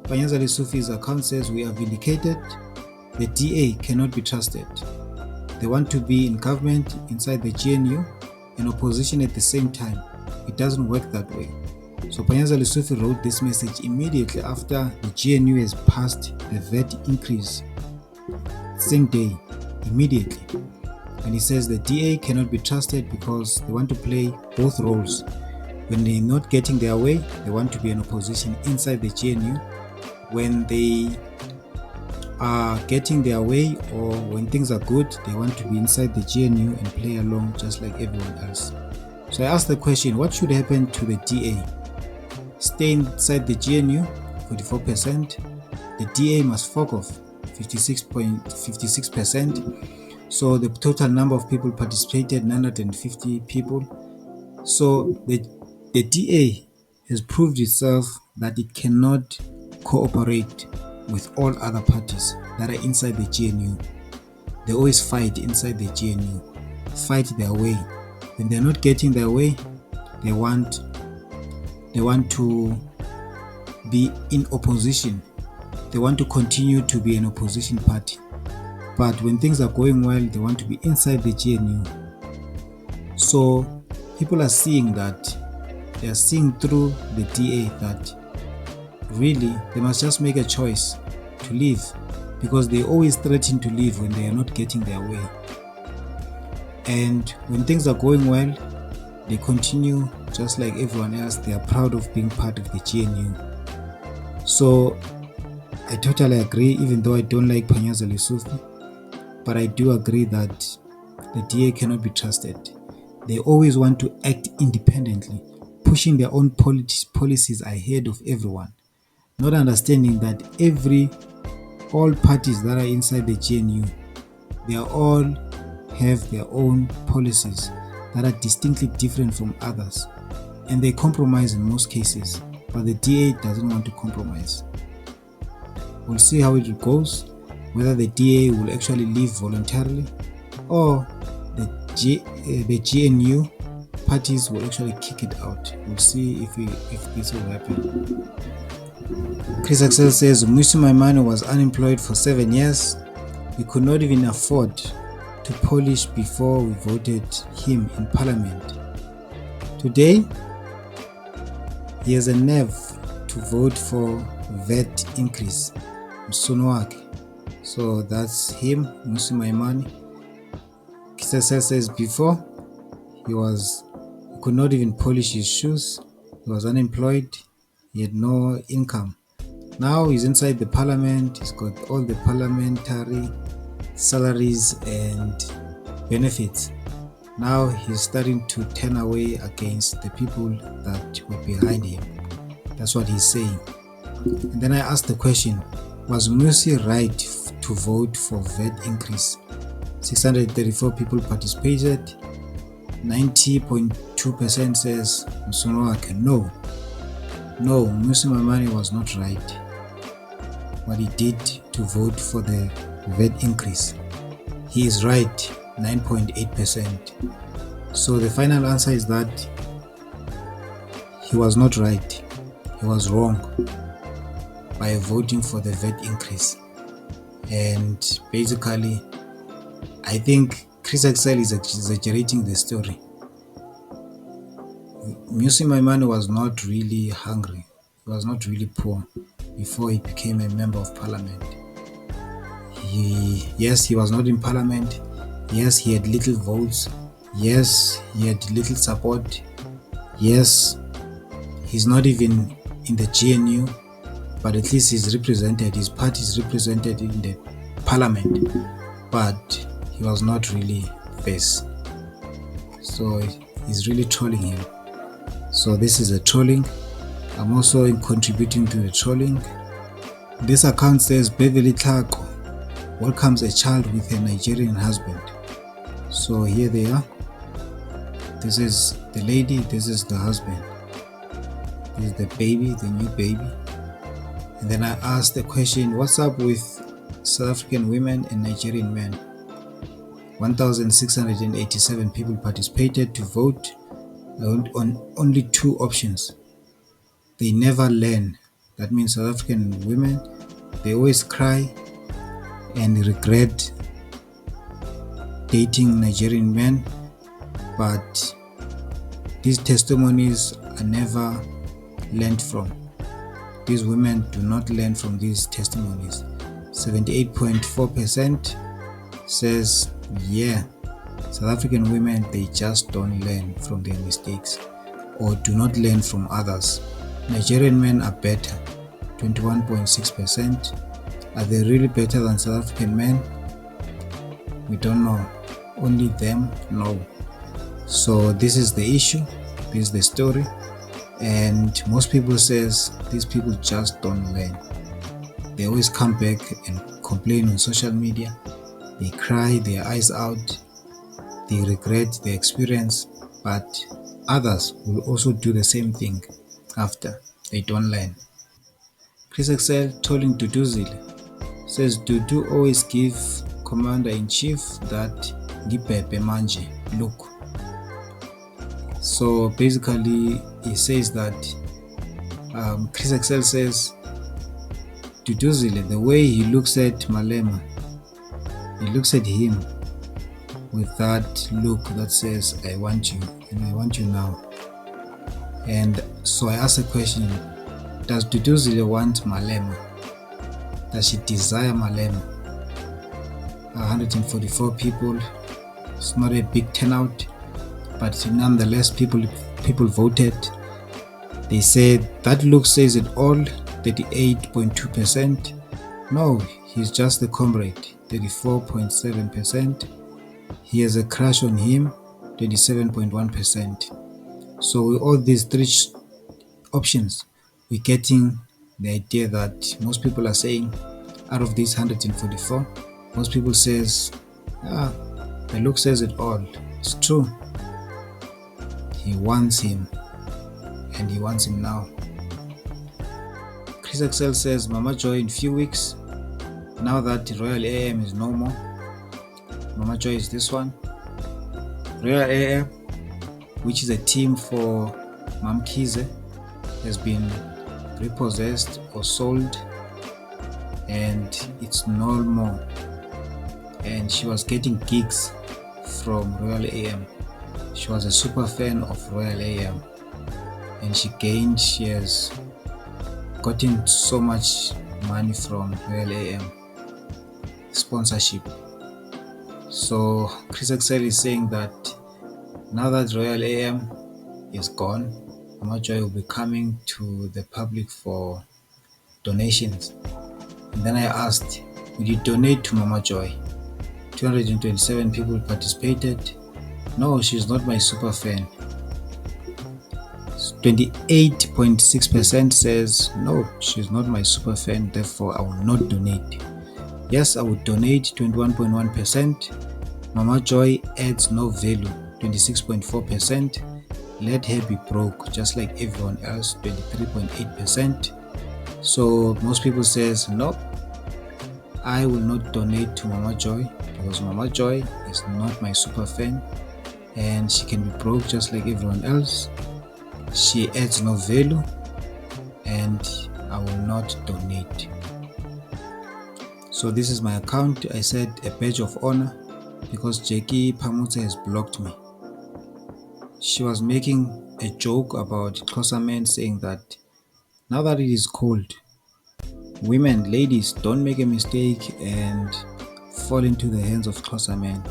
Panyaza Lesufi's account says, "We are vindicated. The DA cannot be trusted. They want to be in government inside the GNU and opposition at the same time. It doesn't work that way." So Panyaza Lesufi wrote this message immediately after the GNU has passed the VAT increase. Same day, immediately. And he says the DA cannot be trusted because they want to play both roles. When they're not getting their way, they want to be an opposition inside the GNU. When they are getting their way, or when things are good, they want to be inside the GNU and play along just like everyone else. So I asked the question, what should happen to the DA? Stay inside the GNU, 44%. The DA must fork off 56%. So the total number of people participated, 950 people. So the DA has proved itself that it cannot cooperate with all other parties that are inside the GNU. They always fight inside the GNU, fight their way. When they're not getting their way, they want to be in opposition. They want to continue to be an opposition party. But when things are going well, they want to be inside the GNU. So people are seeing that, they are seeing through the DA that really they must just make a choice to leave, because they always threaten to leave when they are not getting their way. And when things are going well, they continue just like everyone else. They are proud of being part of the GNU. So I totally agree, even though I don't like Panyaza Lesufi, but I do agree that the DA cannot be trusted. They always want to act independently, pushing their own policies ahead of everyone, not understanding that all parties that are inside the GNU, they all have their own policies that are distinctly different from others, and they compromise in most cases, but the DA doesn't want to compromise. We'll see how it goes, whether the DA will actually leave voluntarily, or the GNU parties will actually kick it out. We'll see if this will happen. Chris Axel says, "Mmusi Maimane was unemployed for 7 years. We could not even afford to polish before we voted him in parliament. Today, he has a nerve to vote for VAT increase. Msono. So that's him, Mmusi Maimane. Chris Axel says, "Before, he could not even polish his shoes. He was unemployed. He had no income. Now he's inside the parliament. He's got all the parliamentary salaries and benefits. Now he's starting to turn away against the people that were behind him." That's what he's saying. And then I asked the question, was Mmusi right to vote for VAT increase? 634 people participated. 90.2% says Msono. No, Mmusi Maimane was not right what he did to vote for the VAT increase. He is right, 9.8%. So the final answer is that he was not right. He was wrong by voting for the VAT increase. And basically, I think Chris Axel is exaggerating the story. Mmusi Maimane was not really hungry. He was not really poor before he became a member of parliament. Yes, he was not in parliament. Yes, he had little votes. Yes, he had little support. Yes, he's not even in the GNU, but at least he's represented, his party is represented in the parliament, but he was not really face. So he's really trolling him. So this is a trolling. I'm also contributing to the trolling. This account says Beverly Tlhako welcomes a child with a Nigerian husband. So here they are. This is the lady, this is the husband. This is the baby, the new baby. And then I asked the question, what's up with South African women and Nigerian men? 1,687 people participated to vote on only two options. They never learn That means South African women, they always cry and regret dating Nigerian men, but these testimonies are never learned from. These women do not learn from these testimonies. 78.4% says, yeah, South African women, they just don't learn from their mistakes or do not learn from others. Nigerian men are better, 21.6%. Are they really better than South African men? We don't know. Only them know. So this is the issue, this is the story, and most people says these people just don't learn. They always come back and complain on social media. They cry their eyes out, they regret their experience, but others will also do the same thing after they don't learn. Chris Excel telling Duduzile says Dudu always give commander-in-chief that ngibhebhe manje, look. So basically he says that Chris Excel says Duduzile, the way he looks at Malema, he looks at him with that look that says I want you and I want you now. And so I asked a question, does Duduzile want Malema? Does she desire Malema? 144 people, it's not a big turnout, but nonetheless people voted. They said that look says it all, 38.2%. No, he's just a comrade, 34.7%. He has a crush on him, 27.1%. So with all these three options, we're getting the idea that most people are saying out of these 144, most people says, the look says it all. It's true. He wants him and he wants him now. Chris Excel says Mama Joy in few weeks, now that Royal AM is no more. Mama Joy is this one. Royal AM, which is a team for MaMkhize, has been repossessed or sold and it's no more. And she was getting gigs from Royal AM. She was a super fan of Royal AM and she has gotten so much money from Royal AM sponsorship. So Chris Excel is saying that now that Royal AM is gone, Mama Joy will be coming to the public for donations. And then I asked, would you donate to Mama Joy? 227 people participated. No, she's not my super fan. 28.6% says no, she's not my super fan, therefore I will not donate. Yes, I would donate, 21.1%. Mama Joy adds no value, 26.4%. Let her be broke just like everyone else, 23.8%. So most people says no, I will not donate to Mama Joy because Mama Joy is not my super fan and she can be broke just like everyone else. She adds no value and I will not donate. So this is my account. I said a badge of honor because Jackie Pamutse has blocked me. She was making a joke about Xhosa men, saying that now that it is cold, women, ladies, don't make a mistake and fall into the hands of Xhosa men.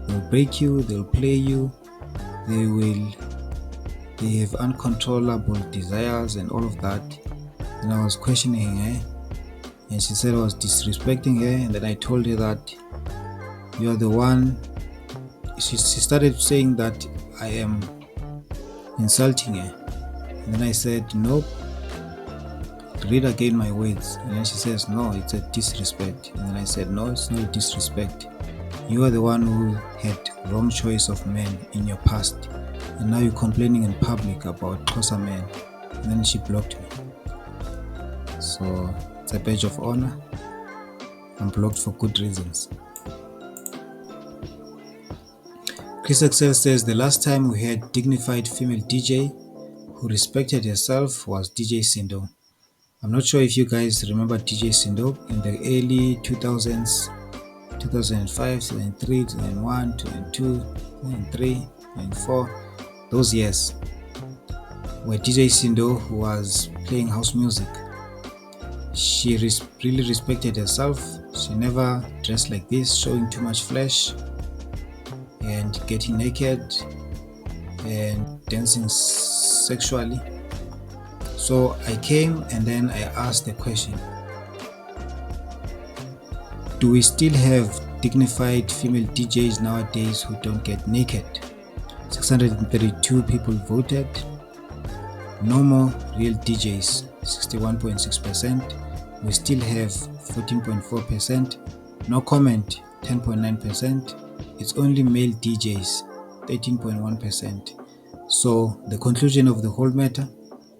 They'll break you, they'll play you, they have uncontrollable desires and all of that. And I was questioning her and she said I was disrespecting her, and then I told her that you are the one. She started saying that I am insulting her, and then I said nope, read again my words, and then she says no, it's a disrespect, and then I said no, it's not a disrespect. You are the one who had wrong choice of men in your past, and now you're complaining in public about Xhosa men. And then she blocked me. So it's a badge of honor. I'm blocked for good reasons. Chris Excel says the last time we had dignified female DJ who respected herself was DJ Sindo. I'm not sure if you guys remember DJ Sindo in the early 2000s, 2005, 2003, 2001, 2002, 2003, 2004, those years where DJ Sindo was playing house music. She really respected herself. She never dressed like this, showing too much flesh and getting naked and dancing sexually. So I came and then I asked the question, do we still have dignified female DJs nowadays who don't get naked? 632 people voted. No more real DJs, 61.6%. We still have 14.4%. No comment, 10.9%. It's only male DJs, 13.1%. So the conclusion of the whole matter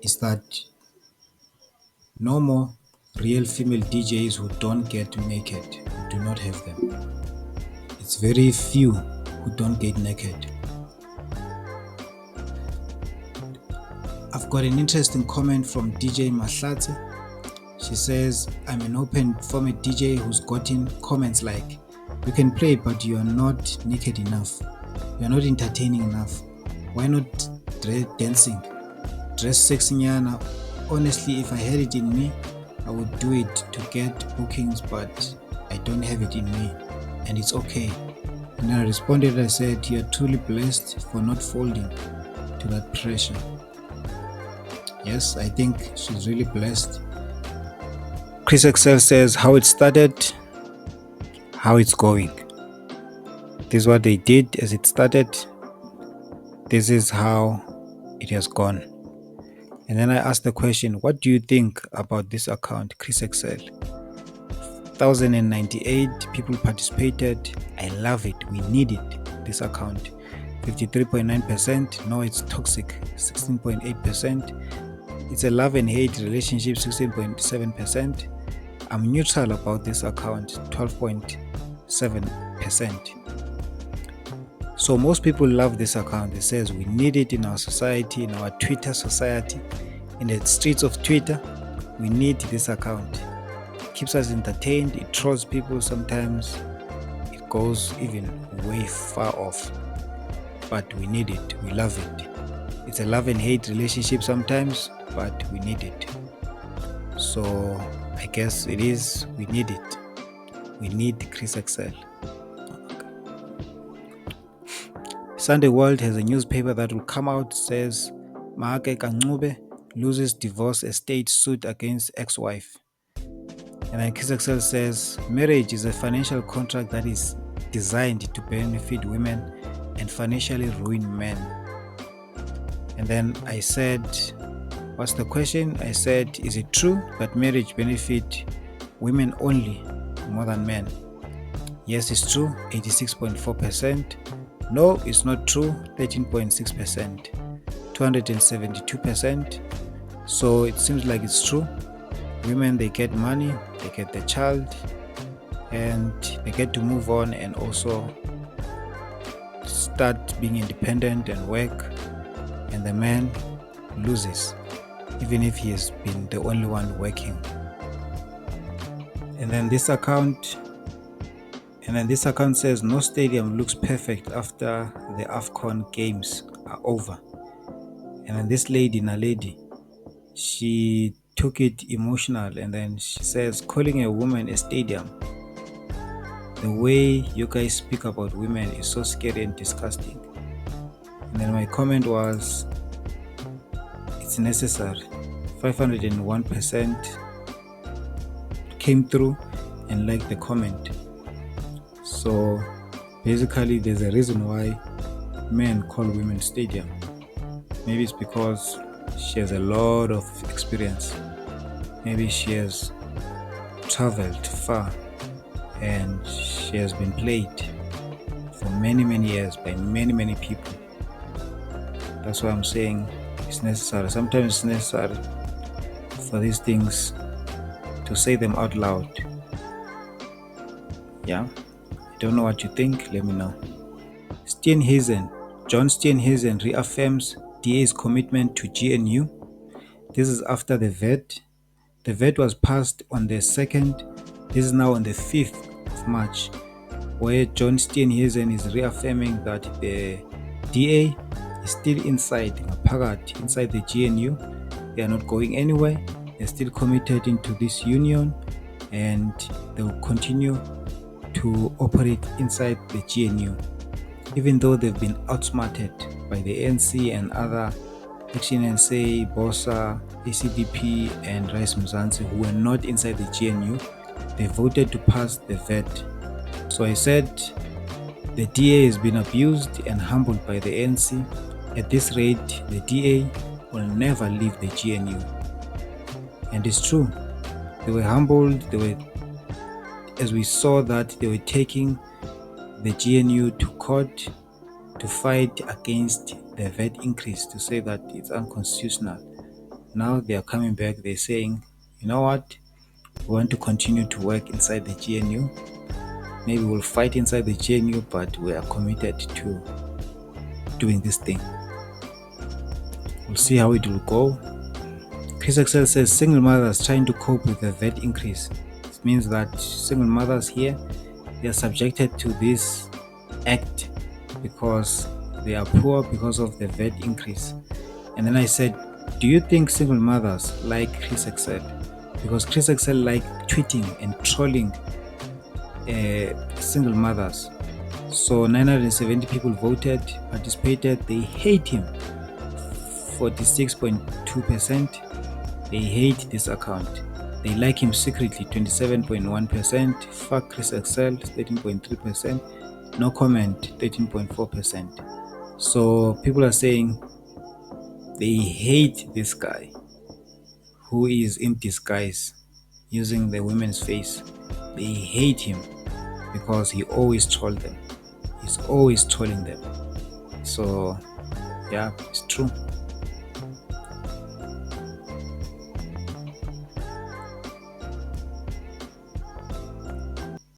is that no more real female DJs who don't get naked. We do not have them. It's very few who don't get naked. I've got an interesting comment from DJ Mahlatse. She says, I'm an open format DJ who's gotten comments like, you can play but you are not naked enough. You are not entertaining enough. Why not dancing? Dress sexy nyana. Honestly, if I had it in me, I would do it to get bookings, but I don't have it in me, and it's okay. And I responded, I said, you're truly blessed for not folding to that pressure. Yes, I think she's really blessed. Chris Excel says how it started, how it's going. This is what they did as it started. This is how it has gone. And then I asked the question, what do you think about this account, Chris Excel? 1,098 people participated. I love it. We need it. This account. 53.9%. No, it's toxic. 16.8%. It's a love and hate relationship. 16.7%. I'm neutral about this account. 12.7%. So most people love this account. It says we need it in our society, in our Twitter society, in the streets of Twitter. We need this account. It keeps us entertained. It trolls people sometimes. It goes even way far off. But we need it. We love it. It's a love and hate relationship sometimes, but we need it. So I guess it is. We need it. We need Chris Excel. Sunday World has a newspaper that will come out, says MaMkhize loses divorce estate suit against ex-wife. And then Chris Excel says marriage is a financial contract that is designed to benefit women and financially ruin men. And then I said, what's the question? I said, is it true that marriage benefit women only more than men? Yes, it's true, 86.4%. No, it's not true, 13.6%, 272%. So it seems like it's true. Women, they get money, they get the child, and they get to move on and also start being independent and work. And the man loses, even if he has been the only one working. And then this account says no stadium looks perfect after the AFCON games are over. And then this lady, Naledi, she took it emotional, and then she says, calling a woman a stadium, the way you guys speak about women is so scary and disgusting. And then my comment was, it's necessary. 501% came through and liked the comment. So basically there's a reason why men call women stadium. Maybe it's because she has a lot of experience. Maybe she has traveled far and she has been played for many years by many people. That's why I'm saying it's necessary. Sometimes it's necessary for these things to say them out loud. Yeah, I don't know what you think. Let me know. John Steenhuisen reaffirms DA's commitment to GNU. This is after the vet The VAT was passed on the 2nd. This is now on the 5th of March, where John Steenhuisen is reaffirming that the DA is still inside the GNU. They are not going anywhere. They're still committed into this union, and they will continue to operate inside the GNU, even though they've been outsmarted by the ANC and other Action NSA, BOSA, ACDP, and Rice Mzansi, who were not inside the GNU. They voted to pass the VAT. So I said the DA has been abused and humbled by the ANC. At this rate, the DA will never leave the GNU. And it's true. They were humbled. As we saw that they were taking the GNU to court to fight against the VAT increase, to say that it's unconstitutional. Now they are coming back. They're saying, you know what? We want to continue to work inside the GNU. Maybe we'll fight inside the GNU, but we are committed to doing this thing. We'll see how it will go. Chris Excel says single mothers trying to cope with the VAT increase. It means that single mothers here, they are subjected to this act because they are poor because of the VAT increase. And then I said, do you think single mothers like Chris Excel? Because Chris Excel like tweeting and trolling single mothers. So 970 people participated. They hate him. 46.2%. They hate this account. They like him secretly, 27.1%. Fuck Chris Excel, 13.3%. No comment, 13.4%. So people are saying they hate this guy who is in disguise using the women's face. They hate him because he always trolled them. He's always trolling them. So yeah, it's true.